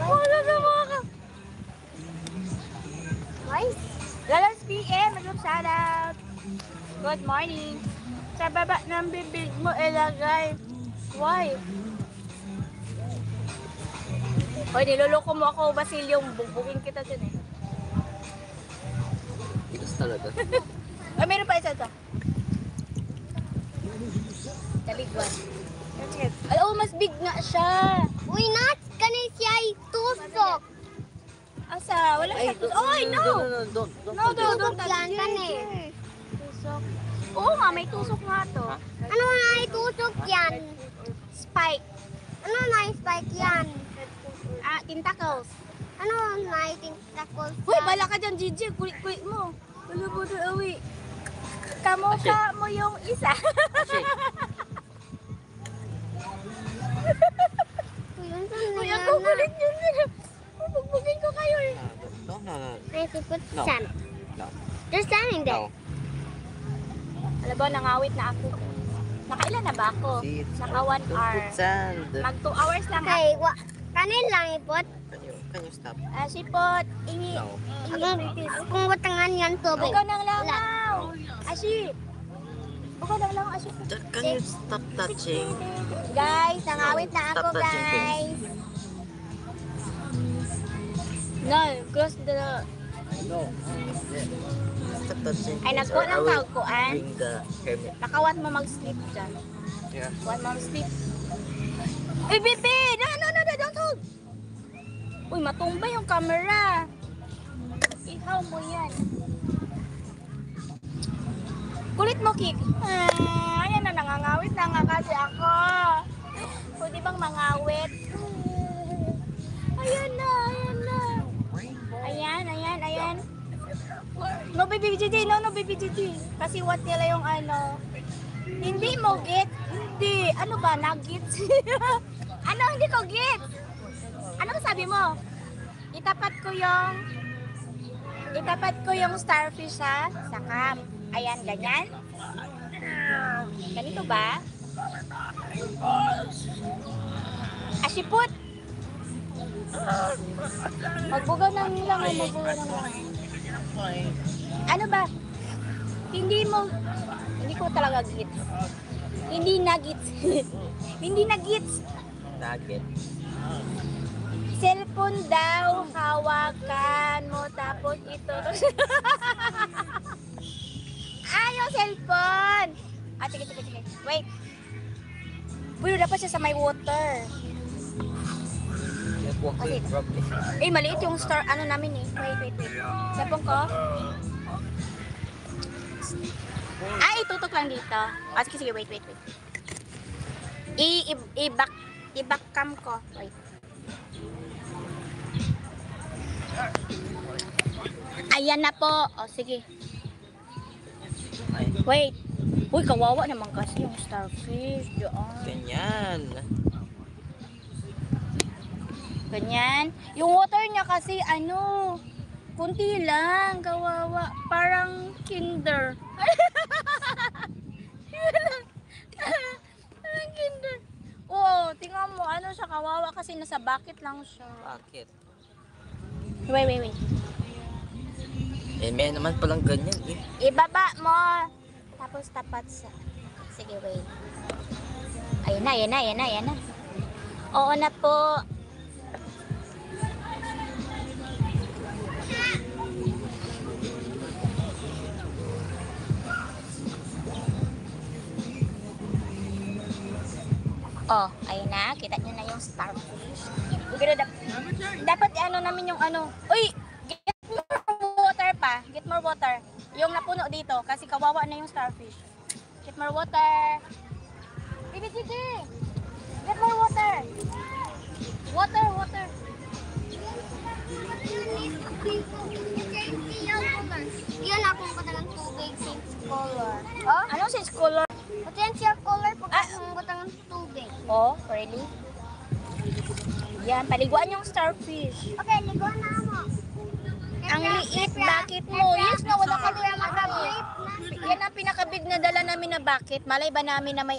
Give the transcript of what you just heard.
Wala na mga ka. Nice. Lalars PM, mag-group shoutout. Good morning. Sa baba ng bibig mo ilagay. Why? Hoy, niloloko mo ako, Basilyong. Bugbugin kita dyan eh. Tigas talaga. Ay, meron pa isa ito. The big one. Ay, oh, mas big nga siya. Uy, Nat! Kanin siya ay tusok. Asa? Wala siya. Oy, no! Don't. Don't touch yan, it. kanin. Tusok. Oo nga, may tusok nga to. Ano na ay tusok yan? Spike. Ano na ay spike yan? Ah, tentacles. Ano na ay tentacles yan? Uy, bala ka dyan, Gigi. Kulit-kulit mo. Wala po doon, awi. Kamukha mo yung isa. Uy, ano na Uy, yan? ang kukulit yun. Bugbugin ko kayo eh. No. Ay, sipot No. sand. No. Just standing there. No. Alam ba, nangawit na ako. Nakailan na ba ako? Naka 1 hour. Sand. Mag 2 hours lang ako. Okay, kanin lang ipot. Can you stop? Sipot, ingi. No. Kung watangan yan tubig. Ikaw nang langaw. Ashi. Ikaw nang langaw, Ashi. Can you stop touching? Guys, nangawit na ako, Stop touching guys. No, close the... No. Stop touching. Ay, nagpo ng tawkuan. Bring the helmet. Nakawat mo mag-sleep dyan. Yeah. Want mo mag-sleep? Uy, bebe! No, don't hold! Uy, matumba yung camera. Ihaw mo yan. Kulit mo, Kik. Ayan na, nangangawit na nga kasi ako. Pwede bang mangawit? Ayan na. Ayan. No, baby GT. No, baby GT. Kasi what nila yung ano. Hindi mo get. Hindi. Ano ba? Nuggets? Ano? Hindi ko get. Ano sabi mo? Itapat ko yung starfish sa cam. Ayan, ganyan. Ganito ba? Asiput. Magbugaw ng lang. Ano ba? Hindi ko talaga gets. Hindi nuggets. Hindi nuggets. Nugget. Cellphone daw, hawakan mo, tapos ito. Yung cellphone! Sige. Wait. Uy, dapat siya sa may water. Kasi, maliit yung star, ano namin eh. Wait. Cellphone ko. Itutok lang dito. Sige, wait. I-back cam ko. Wait. Ayan na po. Sige. Wait. Uy, kawawa naman kasi yung starfish. Ganyan. Yung water niya kasi kunti lang. Kawawa. Parang kinder. Parang kinder. Oo, tingnan mo. Siya kawawa kasi nasa bucket lang siya. Bakit? Wait. May naman palang ganyan eh. Ibaba mo. Tapos tapat sa... Sige, wait. Ayan na. Oo na po. Ayun na. Kita nyo na yung starfish. Pero dapat namin yung Uy! Get more water pa. Get more water. Yung napuno dito. Kasi kawawa na yung starfish. Get more water. Baby Gigi! Get more water. Water. Yan akong katagang tubig since color. Anong sense color? Potential color pag akong katagang tubig. Really? Yan, paliguan yung starfish. Okay, ligo na mo. Ang liit, bakit mo? Yes na, wala ka rin Mag-grip na. Yan ang pinakabig na dala namin na bucket. Malay ba namin na may